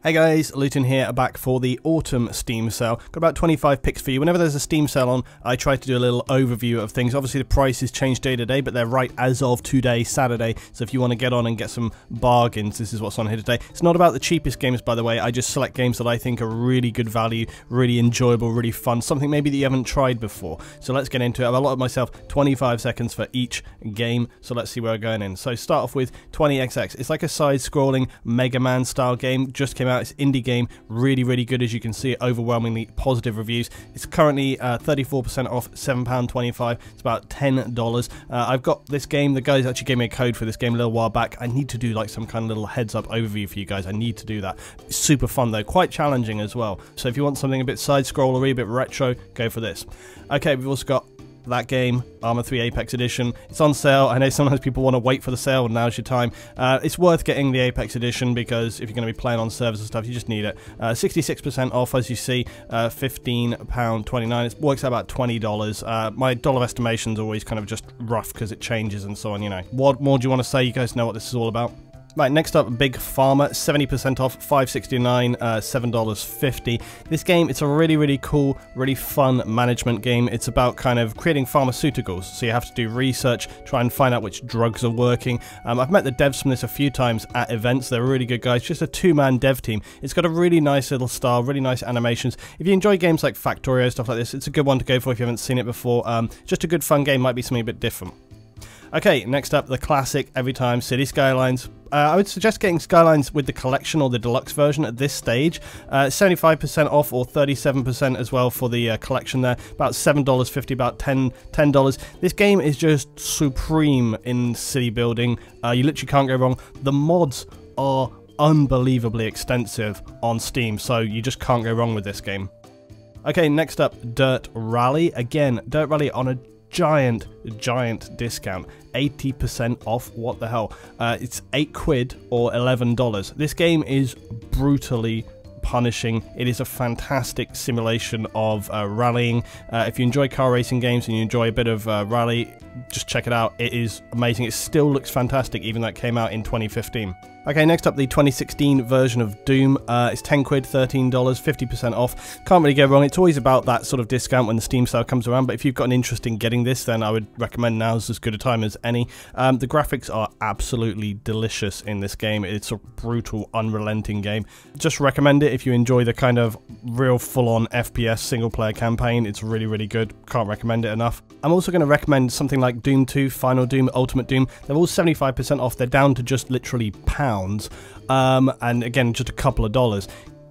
Hey guys, Luton here, back for the autumn Steam sale. Got about 25 picks for you. Whenever there's a Steam sale on, I try to do a little overview of things. Obviously the prices change day to day, but they're right as of today, Saturday. So if you want to get on and get some bargains, this is what's on here today. It's not about the cheapest games, by the way. I just select games that I think are really good value, really enjoyable, really fun, something maybe that you haven't tried before. So let's get into it. I've allotted myself 25 seconds for each game, so let's see where we're going in. So start off with 20XX. It's like a side-scrolling Mega Man style game. Just came out. It's indie game, really good. As you can see, overwhelmingly positive reviews. It's currently 34% off, £7.25. It's about $10. I've got this game. The guys actually gave me a code for this game a little while back. I need to do like some kind of little heads up overview for you guys. I need to do that. It's super fun though, quite challenging as well. So if you want something a bit side scrollery, a bit retro, go for this. Okay, we've also got that game, Arma 3 Apex Edition. It's on sale. I know sometimes people want to wait for the sale, now's your time. It's worth getting the Apex Edition because if you're going to be playing on servers and stuff, you just need it. 66% off, as you see, £15.29. It works out about $20. My dollar estimation's always kind of just rough because it changes and so on, you know. What more do you want to say? You guys know what this is all about. Right, next up, Big Pharma, 70% off, $5.69, $7.50. This game, it's a really cool, really fun management game. It's about kind of creating pharmaceuticals, so you have to do research, try and find out which drugs are working. I've met the devs from this a few times at events. They're really good guys, just a two-man dev team. It's got a really nice little style, really nice animations. If you enjoy games like Factorio, stuff like this, it's a good one to go for if you haven't seen it before. Just a good fun game, might be something a bit different. Okay, next up, the classic every time, City Skylines. I would suggest getting Skylines with the collection or the deluxe version at this stage. 75% off or 37% as well for the collection there. About $7.50, about $10. This game is just supreme in city building. You literally can't go wrong. The mods are unbelievably extensive on Steam, so you just can't go wrong with this game. Okay, next up, Dirt Rally. Again, Dirt Rally on a giant discount, 80% off. What the hell? It's £8 or $11. This game is brutally punishing. It is a fantastic simulation of rallying. If you enjoy car racing games and you enjoy a bit of rally, just check it out. It is amazing. It still looks fantastic even though it came out in 2015. Okay, next up, the 2016 version of Doom. It's £10, $13, 50% off. Can't really go wrong. It's always about that sort of discount when the Steam sale comes around, but if you've got an interest in getting this, then I would recommend now's as good a time as any. The graphics are absolutely delicious in this game. It's a brutal, unrelenting game. Just recommend it if you enjoy the kind of real full-on FPS single-player campaign. It's really good. Can't recommend it enough. I'm also going to recommend something like Doom 2, Final Doom, Ultimate Doom. They're all 75% off. They're down to just literally pounds. And again, just a couple of dollars.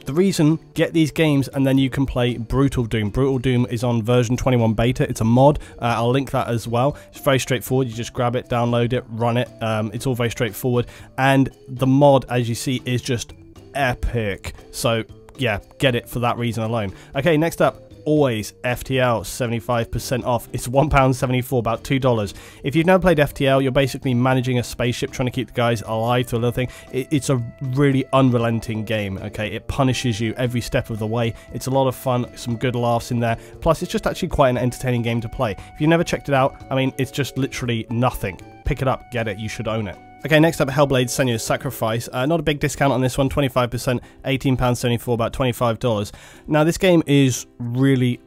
The reason, get these games and then you can play Brutal Doom. Brutal Doom is on version 21 beta. It's a mod. I'll link that as well. It's very straightforward. You just grab it, download it, run it. It's all very straightforward. And the mod, as you see, is just epic. So yeah, get it for that reason alone. Okay, next up, always FTL, 75% off. It's £1.74, about $2. If you've never played FTL, you're basically managing a spaceship, trying to keep the guys alive through a little thing. It's a really unrelenting game, okay? It punishes you every step of the way. It's a lot of fun, some good laughs in there. Plus, it's just actually quite an entertaining game to play. If you've never checked it out, I mean, it's just literally nothing. Pick it up, get it, you should own it. Okay, next up, Hellblade: Senua's Sacrifice. Not a big discount on this one, 25%, £18.74, about $25. Now, this game is really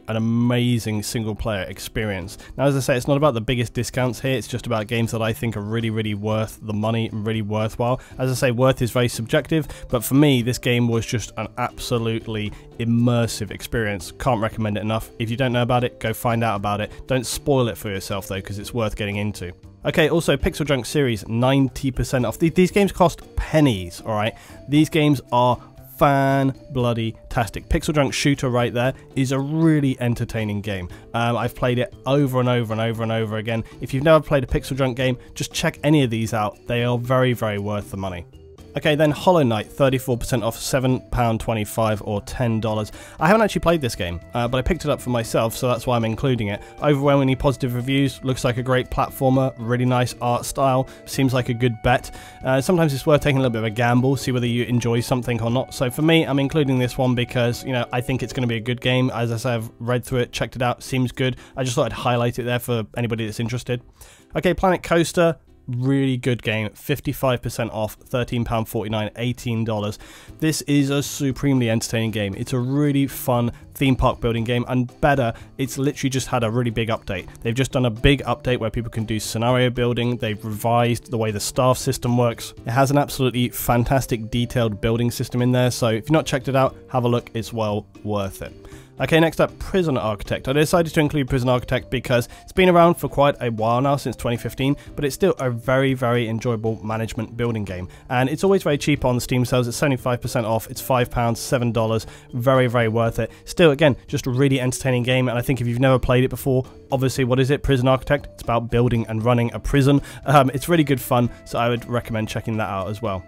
an amazing single-player experience. Now, as I say, it's not about the biggest discounts here. It's just about games that I think are really worth the money and really worthwhile. As I say, worth is very subjective, but for me, this game was just an absolutely immersive experience. Can't recommend it enough. If you don't know about it, go find out about it. Don't spoil it for yourself, though, because it's worth getting into. Okay, also Pixel Junk series, 90% off. These games cost pennies, alright? These games are fan-bloody-tastic. Pixel Junk Shooter right there is a really entertaining game. I've played it over and over again. If you've never played a Pixel Junk game, just check any of these out. They are very worth the money. Okay, then Hollow Knight, 34% off, £7.25 or $10. I haven't actually played this game, but I picked it up for myself, so that's why I'm including it. Overwhelmingly positive reviews, looks like a great platformer, really nice art style, seems like a good bet. Sometimes it's worth taking a little bit of a gamble, see whether you enjoy something or not. So for me, I'm including this one because, you know, I think it's going to be a good game. As I say, I've read through it, checked it out, seems good. I just thought I'd highlight it there for anybody that's interested. Okay, Planet Coaster. really good game, 55% off, £13.49, $18. This is a supremely entertaining game. It's a really fun theme park building game, and better, it's literally just had a really big update. They've just done a big update where people can do scenario building. They've revised the way the staff system works. It has an absolutely fantastic detailed building system in there, so if you've not checked it out, have a look. It's well worth it. Okay, next up, Prison Architect. I decided to include Prison Architect because it's been around for quite a while now, since 2015, but it's still a very, very enjoyable management building game. And it's always very cheap on the Steam sales. It's 75% off. It's £5, $7. Very, very worth it. Still, again, just a really entertaining game. And I think if you've never played it before, obviously, what is it? Prison Architect. It's about building and running a prison. It's really good fun, so I would recommend checking that out as well.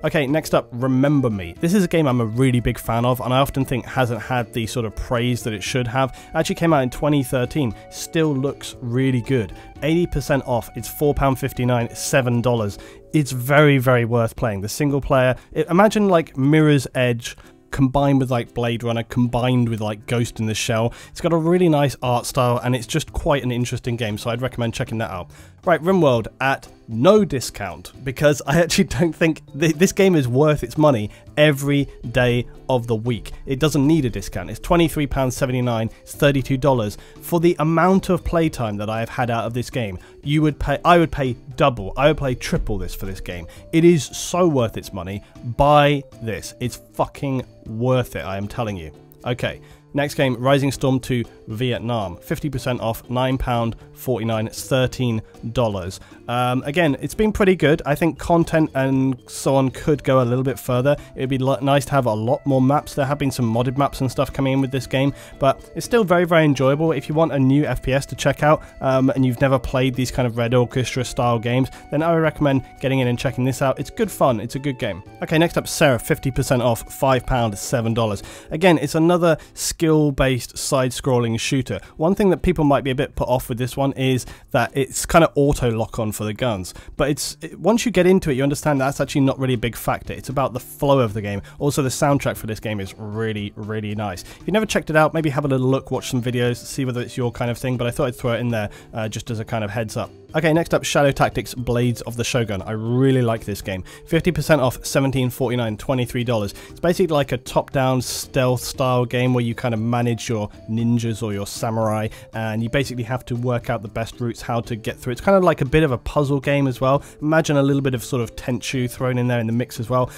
Okay, next up, Remember Me. This is a game I'm a really big fan of, and I often think hasn't had the sort of praise that it should have. It actually came out in 2013, still looks really good. 80% off, it's £4.59, $7. It's very, very worth playing. The single player, imagine like Mirror's Edge combined with like Blade Runner, combined with like Ghost in the Shell. It's got a really nice art style, and it's just quite an interesting game, so I'd recommend checking that out. Right, Rimworld at no discount, because I actually don't think this game is worth its money every day of the week. It doesn't need a discount. It's £23.79, it's $32. For the amount of playtime that I have had out of this game, I would pay double, I would pay triple this for this game. It is so worth its money. Buy this. It's fucking worth it, I am telling you. Okay. Next game, Rising Storm 2 Vietnam, 50% off, £9.49, it's $13. Again, it's been pretty good. I think content and so on could go a little bit further. It'd be nice to have a lot more maps. There have been some modded maps and stuff coming in with this game, but it's still very, very enjoyable. If you want a new FPS to check out, and you've never played these kind of Red Orchestra style games, then I would recommend getting in and checking this out. It's good fun. It's a good game. Okay, next up, Sarah, 50% off, £5, $7. Again, it's another skill-based side-scrolling shooter. One thing that people might be a bit put off with this one is that it's kind of auto lock-on for the guns, but once you get into it, you understand that's actually not really a big factor. It's about the flow of the game. Also, the soundtrack for this game is really, really nice. If you've never checked it out, maybe have a little look, watch some videos, see whether it's your kind of thing, but I thought I'd throw it in there just as a kind of heads up. Okay, next up, Shadow Tactics Blades of the Shogun. I really like this game. 50% off, $17.49, $23. It's basically like a top-down stealth style game where you kind of manage your ninjas or your samurai, and you basically have to work out the best routes, how to get through. It's kind of like a bit of a puzzle game as well. Imagine a little bit of sort of Tenchu thrown in there in the mix as well.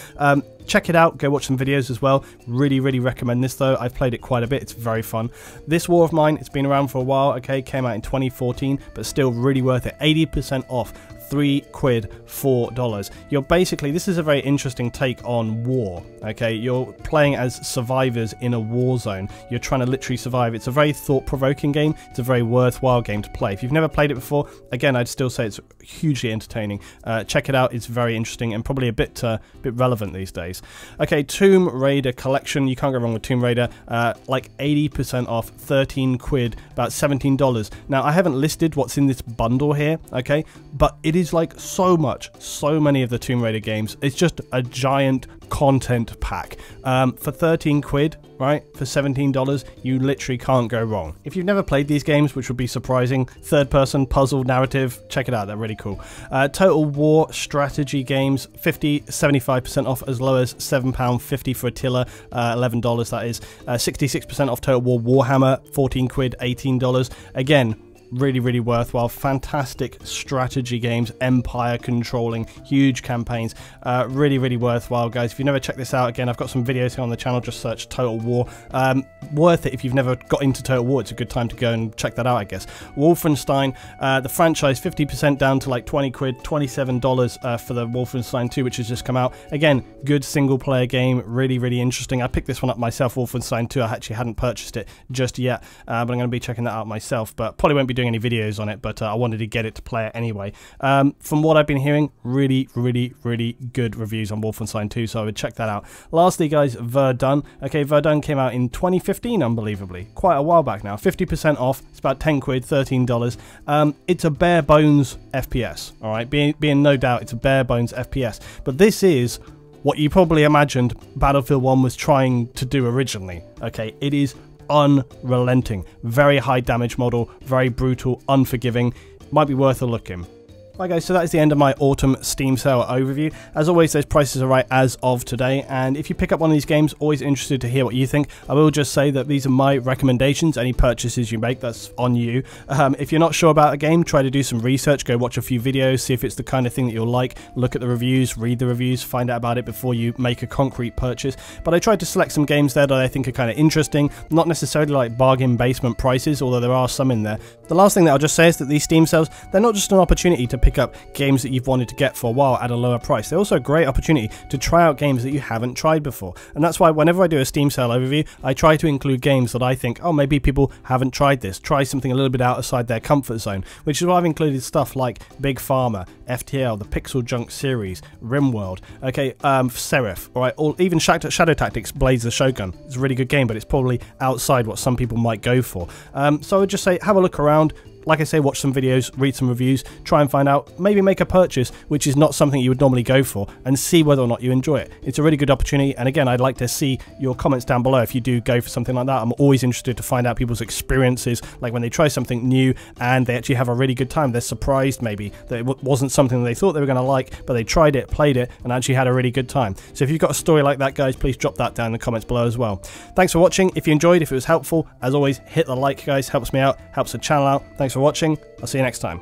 Check it out, go watch some videos as well. Really, really recommend this though. I've played it quite a bit, it's very fun. This War of Mine, it's been around for a while, okay, came out in 2014, but still really worth it. 80% off. £3, $4. You're basically, this is a very interesting take on war, okay? You're playing as survivors in a war zone. You're trying to literally survive. It's a very thought-provoking game. It's a very worthwhile game to play. If you've never played it before, again, I'd still say it's hugely entertaining. Check it out. It's very interesting and probably a bit relevant these days. Okay, Tomb Raider Collection. You can't go wrong with Tomb Raider. Like 80% off, £13, about $17. Now, I haven't listed what's in this bundle here, okay? But it is like so many of the Tomb Raider games. It's just a giant content pack. For £13, right, for $17, you literally can't go wrong. If you've never played these games, which would be surprising, third-person puzzle narrative, check it out, they're really cool. Total War strategy games, 75% off, as low as £7.50 for Attila, $11 that is. 66% off Total War Warhammer, £14, $18. Again, really, really worthwhile. Fantastic strategy games, empire controlling, huge campaigns. Really, really worthwhile, guys. If you've never checked this out, again, I've got some videos here on the channel. Just search Total War. Worth it if you've never got into Total War. It's a good time to go and check that out, I guess. Wolfenstein, the franchise, 50% down to like £20, $27 for the Wolfenstein 2, which has just come out. Again, good single player game, really, really interesting. I picked this one up myself, Wolfenstein 2. I actually hadn't purchased it just yet, but I'm going to be checking that out myself, but probably won't be doing any videos on it, but I wanted to get it to play it anyway. From what I've been hearing, really, really, really good reviews on Wolfenstein 2, so I would check that out. Lastly, guys, Verdun. Okay, Verdun came out in 2015, unbelievably. Quite a while back now. 50% off. It's about £10, $13. It's a bare bones FPS, alright? Being no doubt, it's a bare bones FPS. But this is what you probably imagined Battlefield 1 was trying to do originally. Okay, it is unrelenting. Very high damage model, very brutal, unforgiving. Might be worth a look in. Right guys, so that is the end of my autumn Steam sale overview. As always, those prices are right as of today, and if you pick up one of these games, always interested to hear what you think. I will just say that these are my recommendations. Any purchases you make, that's on you. If you're not sure about a game, try to do some research, go watch a few videos, see if it's the kind of thing that you'll like, look at the reviews, read the reviews, find out about it before you make a concrete purchase. But I tried to select some games there that I think are kind of interesting, not necessarily like bargain basement prices, although there are some in there. The last thing that I'll just say is that these Steam sales, they're not just an opportunity to pick up games that you've wanted to get for a while at a lower price. They're also a great opportunity to try out games that you haven't tried before. And that's why whenever I do a Steam sale overview, I try to include games that I think, oh, maybe people haven't tried this. Try something a little bit outside their comfort zone, which is why I've included stuff like Big Pharma, FTL, the Pixel Junk series, Rimworld, okay, Seraph, alright, or even Shadow Tactics, Blades the Shogun. It's a really good game, but it's probably outside what some people might go for. So I would just say, have a look around. Like I say, watch some videos, read some reviews, try and find out, maybe make a purchase which is not something you would normally go for, and see whether or not you enjoy it. It's a really good opportunity, and again, I'd like to see your comments down below if you do go for something like that. I'm always interested to find out people's experiences, like when they try something new and they actually have a really good time. They're surprised maybe that it wasn't something that they thought they were going to like, but they tried it, played it, and actually had a really good time. So if you've got a story like that, guys, please drop that down in the comments below as well. Thanks for watching. If you enjoyed, if it was helpful, as always, hit the like, guys, helps me out, helps the channel out. Thanks for watching. I'll see you next time.